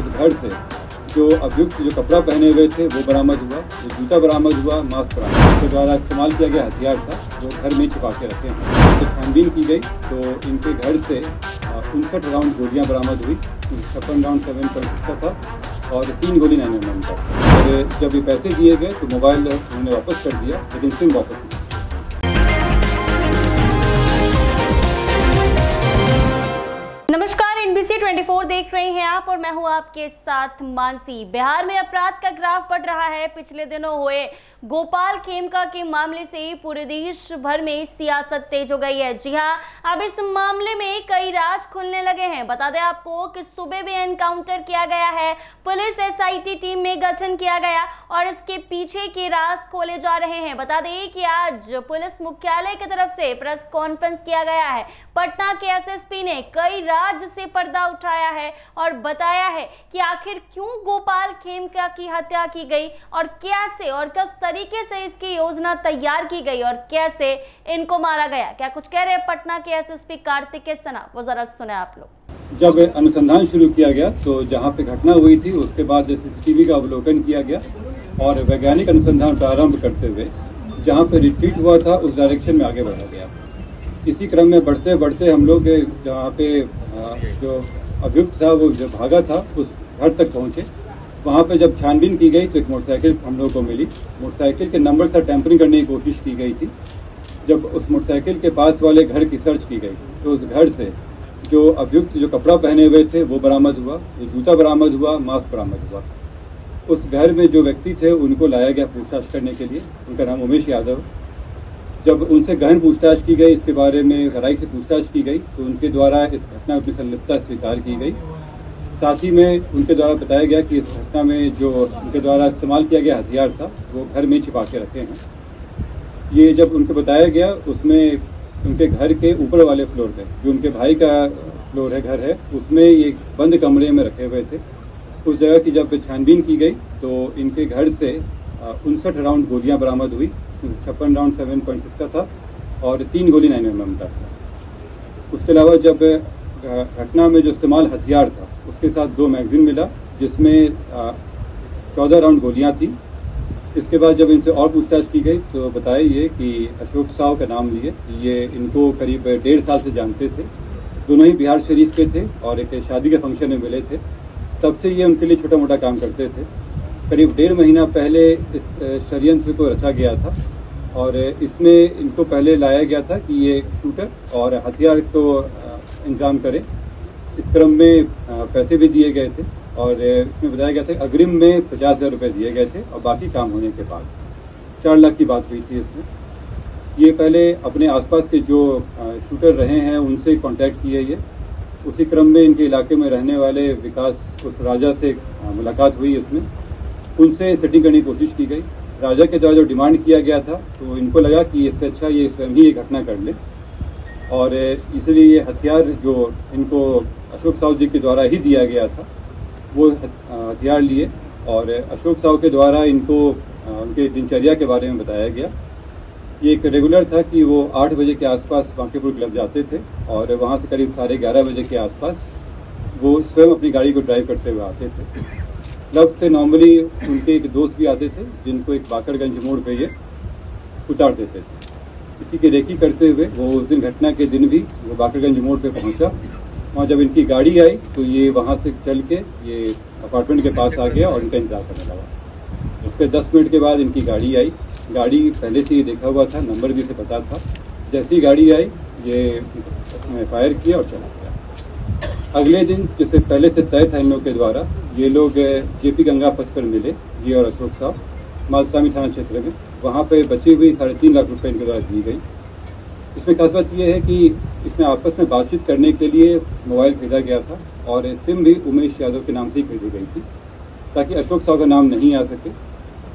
घर से जो अभियुक्त जो कपड़ा पहने हुए थे वो बरामद हुआ, जो जूता बरामद हुआ, मास्क बरामद हुआ। इसके द्वारा इस्तेमाल किया गया हथियार था जो घर में छुपा के रखे हैं। तो छानबीन की गई तो इनके घर से 59 राउंड गोलियां बरामद हुई, 56 राउंड 7.60 था और 3 गोली 9mm था। और जब ये पैसे दिए गए तो मोबाइल उन्होंने वापस कर दिया, लेकिन सिम वापस नहीं। नमस्कार, NBC 24 देख रहे हैं आप और मैं हूं आपके साथ मानसी। बिहार में अपराध का ग्राफ बढ़ रहा है। पिछले दिनों हुए गोपाल खेमका के मामले से पूरे देश भर में सियासत तेज हो गई है। जी हां, अब इस मामले में कई राज खुलने लगे हैं। बता दें आपको कि सुबह भी एनकाउंटर किया गया है, पुलिस SIT टीम में गठन किया गया और इसके पीछे के राज खोले जा रहे हैं। बता दें कि आज पुलिस मुख्यालय की तरफ से प्रेस कॉन्फ्रेंस किया गया है। पटना के SSP ने कई राज्य से पर्दा उठाया है और बताया है कि आखिर क्यों गोपाल खेमका की हत्या की गई और कैसे और किस तरीके से इसकी योजना तैयार की गई और कैसे इनको मारा गया। क्या कुछ कह रहे हैं पटना के SSP कार्तिकेय सना, वो जरा सुने आप लोग। जब अनुसंधान शुरू किया गया तो जहां पे घटना हुई थी उसके बाद CCTV का अवलोकन किया गया और वैज्ञानिक अनुसंधान प्रारंभ करते हुए जहां पे रिट्रीट हुआ था उस डायरेक्शन में आगे बढ़ा गया। इसी क्रम में बढ़ते बढ़ते हम लोग जहाँ पे जो अभियुक्त था वो जो भागा था उस घर तक पहुंचे। वहाँ पे जब छानबीन की गई तो एक मोटरसाइकिल हम लोग को मिली। मोटरसाइकिल के नंबर से टैंपरिंग करने की कोशिश की गई थी। जब उस मोटरसाइकिल के पास वाले घर की सर्च की गई तो उस घर से जो अभियुक्त जो कपड़ा पहने हुए थे वो बरामद हुआ, जो जूता बरामद हुआ, मास्क बरामद हुआ। उस घर में जो व्यक्ति थे उनको लाया गया पूछताछ करने के लिए। उनका नाम उमेश यादव। जब उनसे गहन पूछताछ की गई, इसके बारे में गहराई से पूछताछ की गई तो उनके द्वारा इस घटना की संलिप्तता स्वीकार की गई। साथ ही में उनके द्वारा बताया गया कि इस घटना में जो उनके द्वारा इस्तेमाल किया गया हथियार था वो घर में छिपा के रखे हैं। ये जब उनको बताया गया उसमें उनके घर के ऊपर वाले फ्लोर पे जो उनके भाई का फ्लोर है, घर है, उसमें ये बंद कमरे में रखे हुए थे। उस जगह की जब छानबीन की गई तो इनके घर से 59 राउंड गोलियां बरामद हुई, 56 राउंड 7.60 था और 3 गोली 9mm का था। उसके अलावा जब घटना में जो इस्तेमाल हथियार था उसके साथ 2 मैगजीन मिला जिसमें 14 राउंड गोलियां थी। इसके बाद जब इनसे और पूछताछ की गई तो बताया ये कि अशोक साव का नाम लिए, ये इनको करीब 1.5 साल से जानते थे। दोनों ही बिहार शरीफ के थे और एक शादी के फंक्शन में मिले थे। तब से ये उनके लिए छोटा मोटा काम करते थे। करीब 1.5 महीना पहले इस षड्यंत्र को रचा गया था और इसमें इनको पहले लाया गया था कि ये शूटर और हथियार को इंतजाम करे। इस क्रम में पैसे भी दिए गए थे और इसमें बताया गया था अग्रिम में 50,000 रुपये दिए गए थे और बाकी काम होने के बाद 4 लाख की बात हुई थी इसमें। ये पहले अपने आसपास के जो शूटर रहे हैं उनसे कांटेक्ट किए ये। उसी क्रम में इनके इलाके में रहने वाले विकास उस राजा से मुलाकात हुई। इसमें उनसे सेटिंग करने की कोशिश की गई। राजा के द्वारा जो डिमांड किया गया था तो इनको लगा कि इससे अच्छा ये स्वयं ही ये घटना कर ले और इसलिए ये हथियार जो इनको अशोक साव जी के द्वारा ही दिया गया था वो हथियार लिए और अशोक साव के द्वारा इनको उनके दिनचर्या के बारे में बताया गया। ये एक रेगुलर था कि वो 8 बजे के आसपास बांकीपुर क्लब जाते थे और वहाँ से करीब 11:30 बजे के आसपास वो स्वयं अपनी गाड़ी को ड्राइव करते हुए आते थे। क्लब से नॉर्मली उनके एक दोस्त भी आते थे जिनको एक बाकरगंज मोड़ पे ये उतार देते थे। इसी की रेकी करते हुए वो उस दिन घटना के दिन भी वो बाकरगंज मोड़ पे पहुंचा। वहाँ जब इनकी गाड़ी आई तो ये वहाँ से चल के ये अपार्टमेंट के पास आ गया और इनका इंतजार करने लगा। उसके 10 मिनट के बाद इनकी गाड़ी आई। गाड़ी पहले से ही देखा हुआ था, नंबर भी से पता था। जैसी गाड़ी आई ये उसमें फायर किया और चला गया। अगले दिन जैसे पहले से तय था इन लोगों के द्वारा, ये लोग JP गंगा पथ पर मिले, ये और अशोक साहब, मालसामी थाना क्षेत्र में। वहाँ पे बची हुई 3.5 लाख रुपए इनके द्वारा दी गई। इसमें खास बात यह है कि इसमें आपस में बातचीत करने के लिए मोबाइल खरीदा गया था और सिम भी उमेश यादव के नाम से ही खरीदी गई थी ताकि अशोक साव का नाम नहीं आ सके।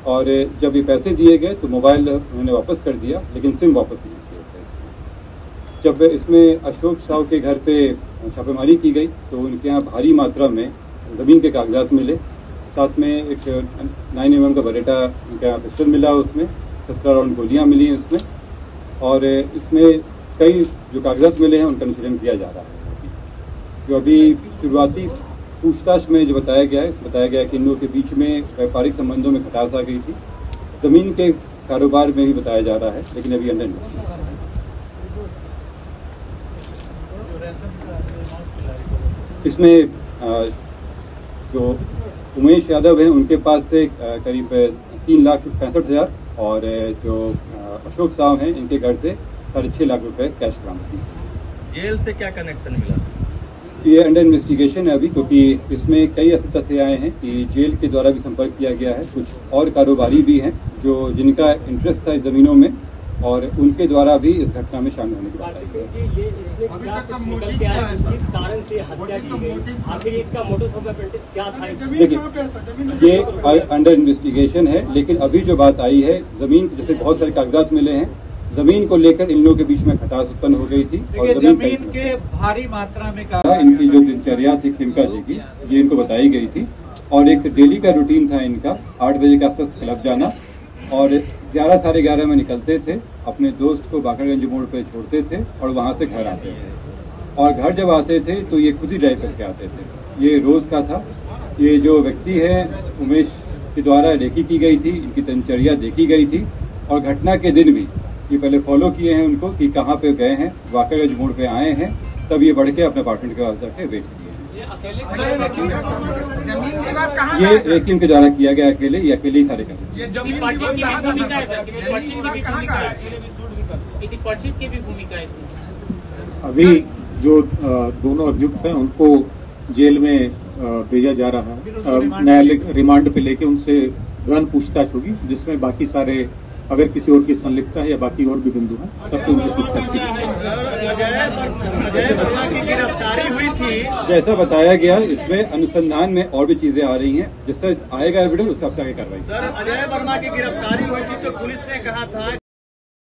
और जब ये पैसे दिए गए तो मोबाइल उन्होंने वापस कर दिया, लेकिन सिम वापस नहीं किया था। जब इसमें अशोक साव के घर पे छापेमारी की गई तो उनके यहाँ भारी मात्रा में जमीन के कागजात मिले। साथ में एक 9mm का बरेटा उनके यहाँ पिस्टल मिला, उसमें 17 राउंड गोलियां मिली उसमें। और इसमें कई जो कागजात मिले हैं उनका अनुशीलन किया जा रहा है। जो अभी शुरुआती पूछताछ में जो बताया गया है कि इन लोगों के बीच में व्यापारिक संबंधों में खटास आ गई थी। जमीन के कारोबार में भी बताया जा रहा है, लेकिन अभी अंडर इन्वेस्टिगेशन। इसमें जो उमेश यादव हैं उनके पास से करीब 3,65,000 और जो अशोक साव हैं इनके घर से 6.5 लाख रुपए कैश बरामद की। जेल से क्या कनेक्शन मिला? ये अंडर इन्वेस्टिगेशन है अभी, क्योंकि इसमें कई ऐसे तथ्य आए हैं कि जेल के द्वारा भी संपर्क किया गया है। कुछ और कारोबारी भी हैं जो जिनका इंटरेस्ट था इस जमीनों में, और उनके द्वारा भी इस घटना में शामिल होने की बात आई है। ये इसमें क्या कुछ निकल के आया, किस कारण से हत्या की गई, आखिर इसका मोटस ऑपरेंडी क्या था? देखिए, ये अंडर इन्वेस्टिगेशन है, लेकिन अभी जो बात आई है जमीन, जैसे बहुत सारे कागजात मिले हैं, जमीन को लेकर इन लोगों के बीच में खटास उत्पन्न हो गई थी और जमीन के भारी मात्रा में इनकी जो दिनचर्या थी खिमका जी की, ये इनको बताई गई थी। और एक डेली का रूटीन था इनका 8 बजे के आसपास क्लब जाना और 11 साढ़े 11 में निकलते थे, अपने दोस्त को बाकरगंज मोड़ पे छोड़ते थे और वहां से घर आते थे। और घर जब आते थे तो ये खुद ही ड्राइव करके आते थे। ये रोज का था। ये जो व्यक्ति है उमेश के द्वारा रेकी की गई थी, इनकी दिनचर्या देखी गई थी और घटना के दिन भी ये पहले फॉलो किए हैं उनको कि कहाँ पे गए हैं, बाकरगंज मोड़ पे आए हैं, तब ये बढ़ के अपने अपार्टमेंट के पास जाके वेट किए। ये रेकिंग के द्वारा किया गया अकेले, ये अकेले ही सारे कर। अभी जो दोनों अभियुक्त हैं उनको जेल में भेजा जा रहा है। न्यायालय रिमांड पे लेके उनसे गहन पूछताछ होगी, जिसमें बाकी सारे अगर किसी और की संलिप्तता है या बाकी और भी बिंदु हैं तब तो उनसे पूछताछ की। गिरफ्तारी हुई थी, जैसा बताया गया, इसमें अनुसंधान में और भी चीजें आ रही हैं, जिससे आएगा एविडेंस उससे आगे कार्रवाई। सर, अजय वर्मा की गिरफ्तारी हुई थी तो पुलिस ने कहा था